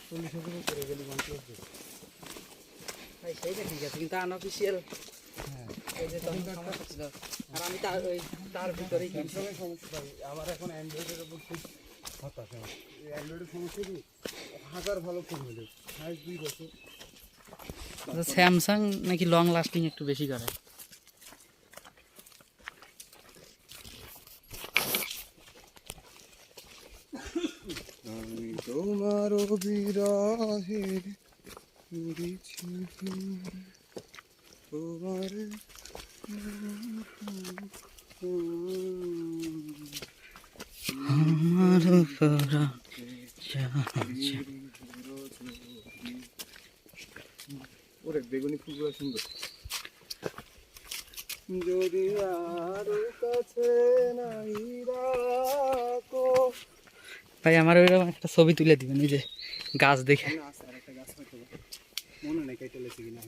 40,000 উপরে গেলি OnePlus ভাই সেইটা ঠিক আছে কিন্তু আনঅফিসিয়াল হ্যাঁ এই যে তখন সমস্যা ছিল আর আমি তার ভিতরেই কিনছি স্যামসাংয়ের সমস্যা ভাই আমার এখন অ্যান্ড্রয়েডের উপর খুব হতাশ আমি অ্যান্ড্রয়েডের সমস্যা কি হাজার ভালো ফোন হলো হাইস্ট 2 বছর স্যামসাং নাকি লং লাস্টিং একটু বেশি করে আমি তোমার বিরহে দিছি তোমার আমার ওরে বেগুনি ফুলগুলো সুন্দর যদি আর কাছে নাই রাখো ভাই আমার ওইরকম একটা ছবি তুলে দিবেন এই যে গাছ দেখে না আছে আর একটা গাছ হয়তো মনে নেই কেটে লেছি কিনা